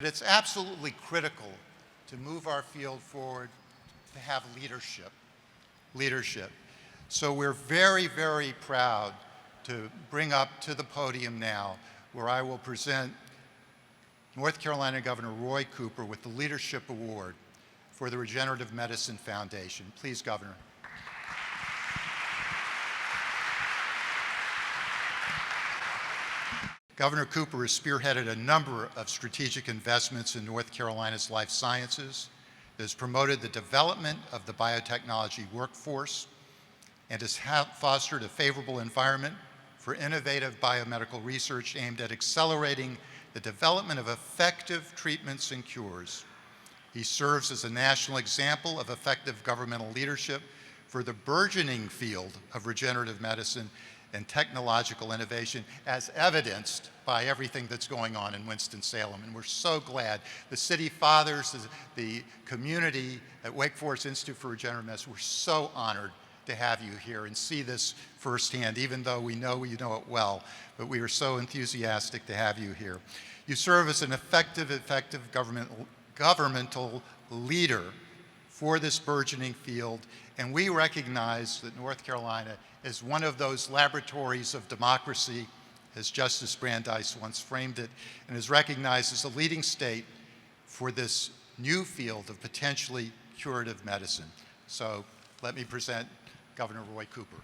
It's absolutely critical to move our field forward to have leadership. So we're very, very proud to bring up to the podium now where I will present North Carolina Governor Roy Cooper with the Leadership Award for the Regenerative Medicine Foundation. Please, Governor. Governor Cooper has spearheaded a number of strategic investments in North Carolina's life sciences, has promoted the development of the biotechnology workforce, and has fostered a favorable environment for innovative biomedical research aimed at accelerating the development of effective treatments and cures. He serves as a national example of effective governmental leadership for the burgeoning field of regenerative medicine and technological innovation, as evidenced by everything that's going on in Winston-Salem. And we're so glad the city fathers, the community at Wake Forest Institute for Regenerative Medicine, we're so honored to have you here and see this firsthand, even though we know you know it well, but we are so enthusiastic to have you here. You serve as an effective governmental leader for this burgeoning field, and we recognize that North Carolina is one of those laboratories of democracy, as Justice Brandeis once framed it, and is recognized as a leading state for this new field of potentially curative medicine. So let me present Governor Roy Cooper.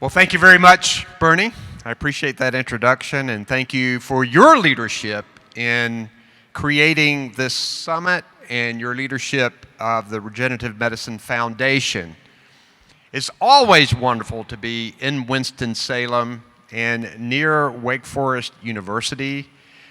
Well, thank you very much, Bernie. I appreciate that introduction, and thank you for your leadership in creating this summit and your leadership of the Regenerative Medicine Foundation. It's always wonderful to be in Winston-Salem and near Wake Forest University.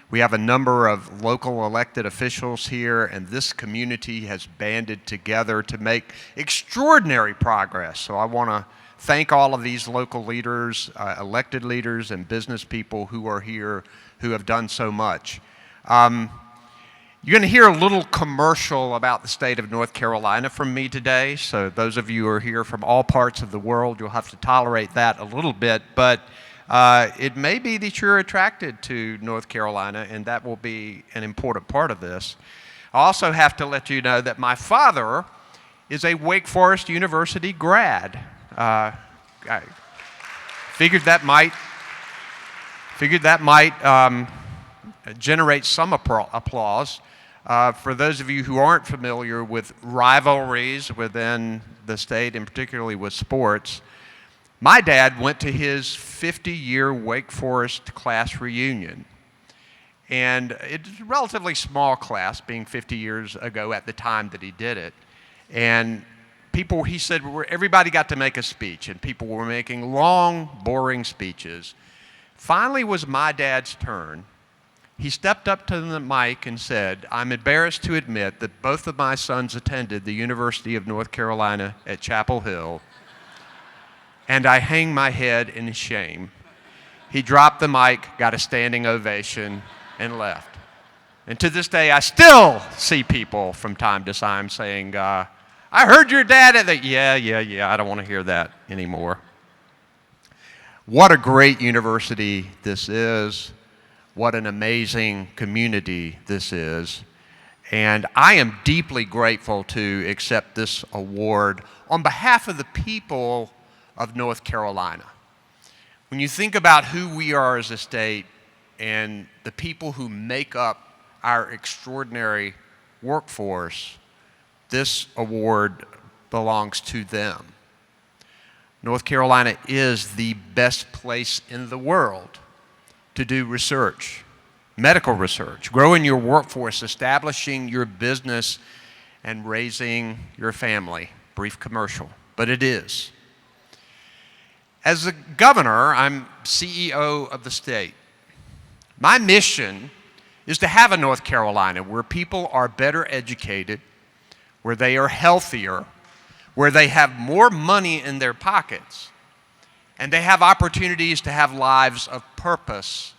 We have a number of local elected officials here, and this community has banded together to make extraordinary progress. So I want to thank all of these local leaders, elected leaders, and business people who are here who have done so much. You're going to hear a little commercial about the state of North Carolina from me today. So those of you who are here from all parts of the world, you'll have to tolerate that a little bit. But it may be that you're attracted to North Carolina, and that will be an important part of this. I also have to let you know that my father is a Wake Forest University grad. I figured that might generate some applause. For those of you who aren't familiar with rivalries within the state, and particularly with sports, my dad went to his 50-year Wake Forest class reunion. And it's a relatively small class, being 50 years ago at the time that he did it. And people, he said, everybody got to make a speech, and people were making long, boring speeches. Finally was my dad's turn. He stepped up to the mic and said, "I'm embarrassed to admit that both of my sons attended the University of North Carolina at Chapel Hill, and I hang my head in shame." He dropped the mic, got a standing ovation, and left. And to this day, I still see people from time to time saying, "I heard your dad at the," yeah, I don't want to hear that anymore. What a great university this is. What an amazing community this is. And I am deeply grateful to accept this award on behalf of the people of North Carolina. When you think about who we are as a state and the people who make up our extraordinary workforce, this award belongs to them. North Carolina is the best place in the world to do research, medical research, growing your workforce, establishing your business, and raising your family. Brief commercial, but it is. As a governor, I'm CEO of the state. My mission is to have a North Carolina where people are better educated, where they are healthier, where they have more money in their pockets, and they have opportunities to have lives of purpose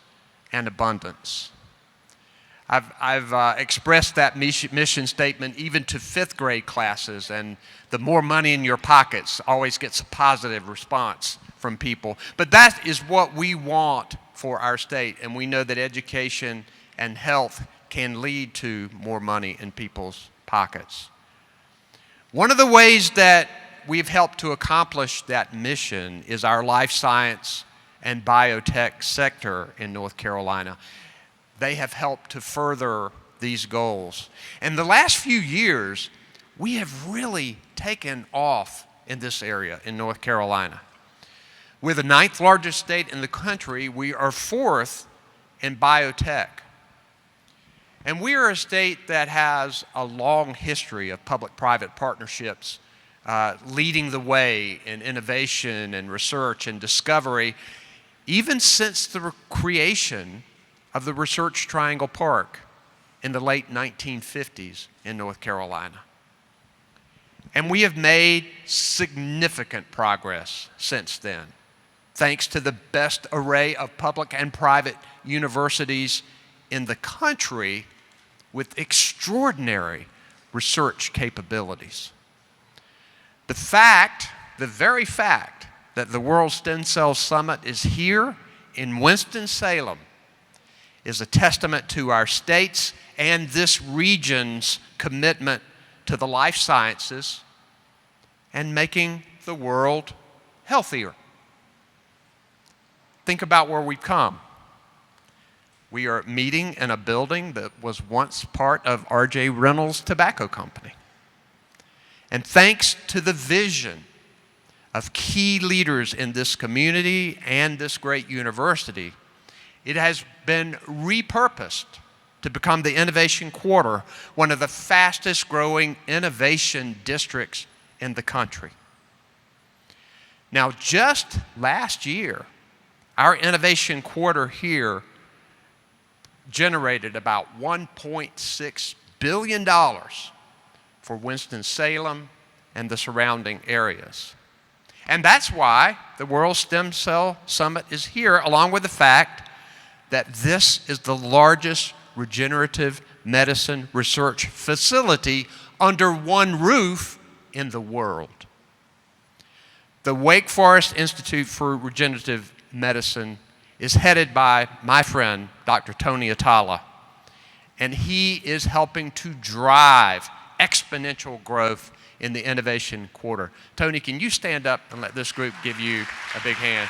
and abundance. I've expressed that mission statement even to fifth grade classes, and the more money in your pockets always gets a positive response from people. But that is what we want for our state, and we know that education and health can lead to more money in people's pockets. One of the ways that we've helped to accomplish that mission is our life science and biotech sector in North Carolina. They have helped to further these goals. In the last few years, we have really taken off in this area in North Carolina. We're the 9th largest state in the country. We are 4th in biotech. And we are a state that has a long history of public-private partnerships leading the way in innovation and research and discovery, even since the creation of the Research Triangle Park in the late 1950s in North Carolina. And we have made significant progress since then, thanks to the best array of public and private universities in the country with extraordinary research capabilities. The very fact that the World Stem Cell Summit is here in Winston-Salem is a testament to our state's and this region's commitment to the life sciences and making the world healthier. Think about where we've come. We are meeting in a building that was once part of R.J. Reynolds Tobacco Company. And thanks to the vision of key leaders in this community and this great university, it has been repurposed to become the Innovation Quarter, one of the fastest growing innovation districts in the country. Now, just last year, our Innovation Quarter here generated about $1.6 billion for Winston-Salem and the surrounding areas. And that's why the World Stem Cell Summit is here, along with the fact that this is the largest regenerative medicine research facility under one roof in the world. The Wake Forest Institute for Regenerative Medicine is headed by my friend, Dr. Tony Atala, and he is helping to drive exponential growth in the Innovation Quarter. Tony, can you stand up and let this group give you a big hand?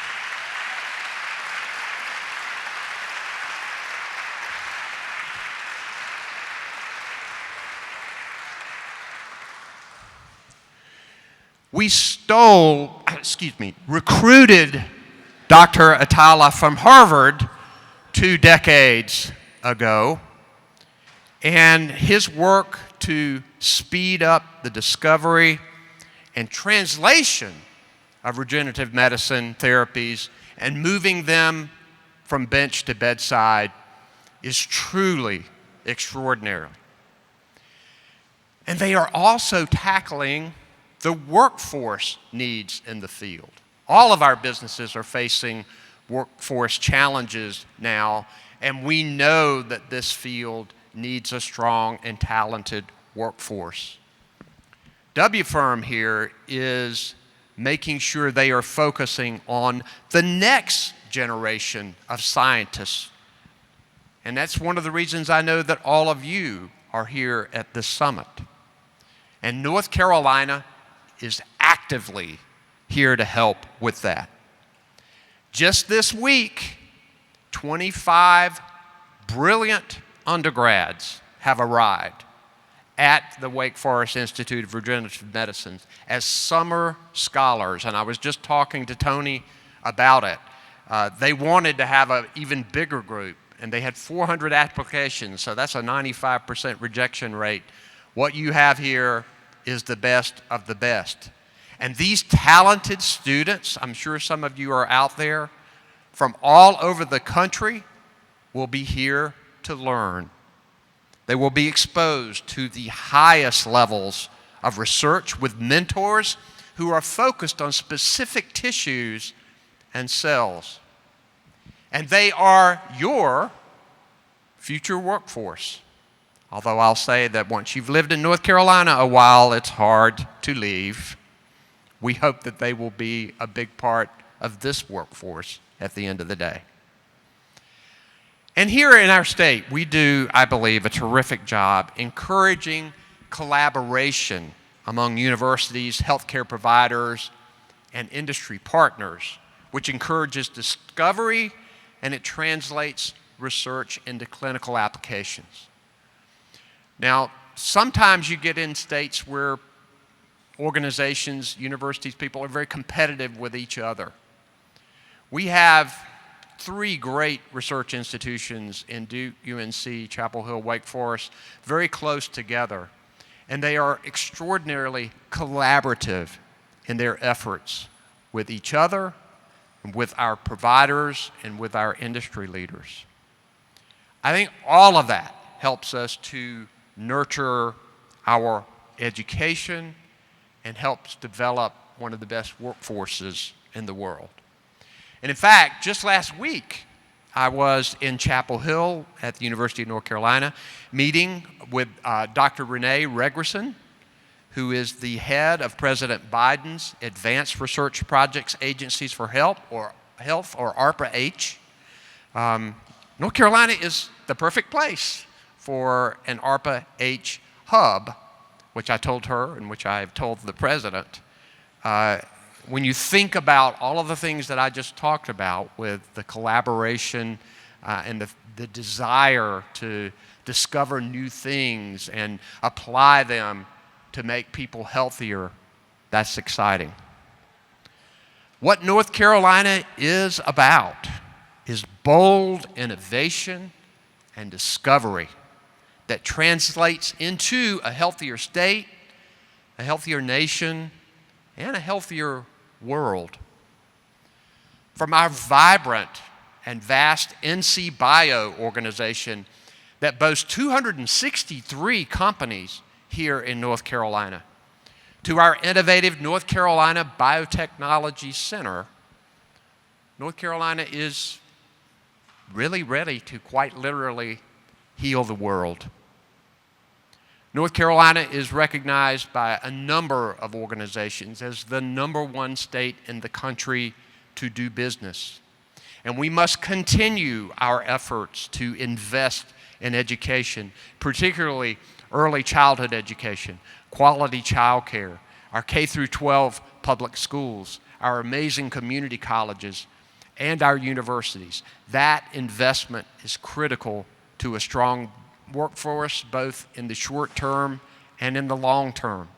We recruited Dr. Atala from Harvard 2 decades ago, and his work to speed up the discovery and translation of regenerative medicine therapies and moving them from bench to bedside is truly extraordinary. And they are also tackling the workforce needs in the field. All of our businesses are facing workforce challenges now, and we know that this field needs a strong and talented workforce. W-Firm here is making sure they are focusing on the next generation of scientists. And that's one of the reasons I know that all of you are here at this summit. And North Carolina is actively here to help with that. Just this week, 25 brilliant undergrads have arrived at the Wake Forest Institute of Regenerative Medicine as summer scholars, and I was just talking to Tony about it. They wanted to have an even bigger group, and they had 400 applications, so that's a 95% rejection rate. What you have here is the best of the best. And these talented students, I'm sure some of you are out there, from all over the country will be here to learn. They will be exposed to the highest levels of research with mentors who are focused on specific tissues and cells. And they are your future workforce. Although I'll say that once you've lived in North Carolina a while, it's hard to leave. We hope that they will be a big part of this workforce at the end of the day. And here in our state, we do, I believe, a terrific job encouraging collaboration among universities, healthcare providers, and industry partners, which encourages discovery and it translates research into clinical applications. Now, sometimes you get in states where organizations, universities, people are very competitive with each other. We have 3 great research institutions in Duke, UNC, Chapel Hill, Wake Forest, very close together. And they are extraordinarily collaborative in their efforts with each other, with our providers, and with our industry leaders. I think all of that helps us to nurture our education and helps develop one of the best workforces in the world. And in fact, just last week, I was in Chapel Hill at the University of North Carolina meeting with Dr. Renee Regresson, who is the head of President Biden's Advanced Research Projects Agencies for Health, or ARPA-H. North Carolina is the perfect place for an ARPA-H hub, which I told her and which I have told the president. When you think about all of the things that I just talked about with the collaboration and the desire to discover new things and apply them to make people healthier, that's exciting. What North Carolina is about is bold innovation and discovery that translates into a healthier state, a healthier nation, and a healthier world. From our vibrant and vast NC Bio organization that boasts 263 companies here in North Carolina, to our innovative North Carolina Biotechnology Center, North Carolina is really ready to quite literally heal the world. North Carolina is recognized by a number of organizations as the #1 state in the country to do business. And we must continue our efforts to invest in education, particularly early childhood education, quality child care, our K-12 public schools, our amazing community colleges, and our universities. That investment is critical to a strong workforce, both in the short term and in the long term.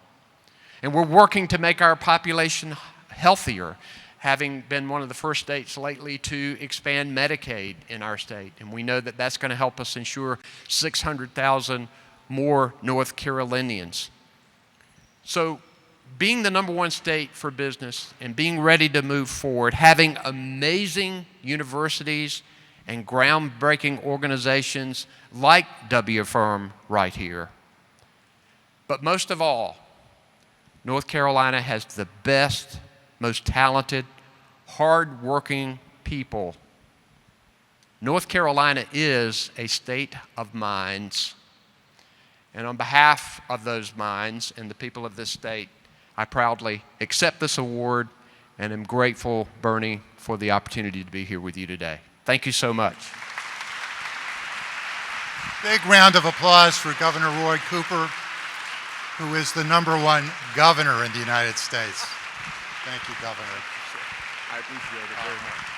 And we're working to make our population healthier, having been one of the first states lately to expand Medicaid in our state. And we know that that's going to help us ensure 600,000 more North Carolinians. So being the #1 state for business and being ready to move forward, having amazing universities and groundbreaking organizations like WFIRM right here. But most of all, North Carolina has the best, most talented, hard-working people. North Carolina is a state of minds. And on behalf of those minds and the people of this state, I proudly accept this award and am grateful, Bernie, for the opportunity to be here with you today. Thank you so much. Big round of applause for Governor Roy Cooper, who is the #1 governor in the United States. Thank you, Governor. I appreciate it very much.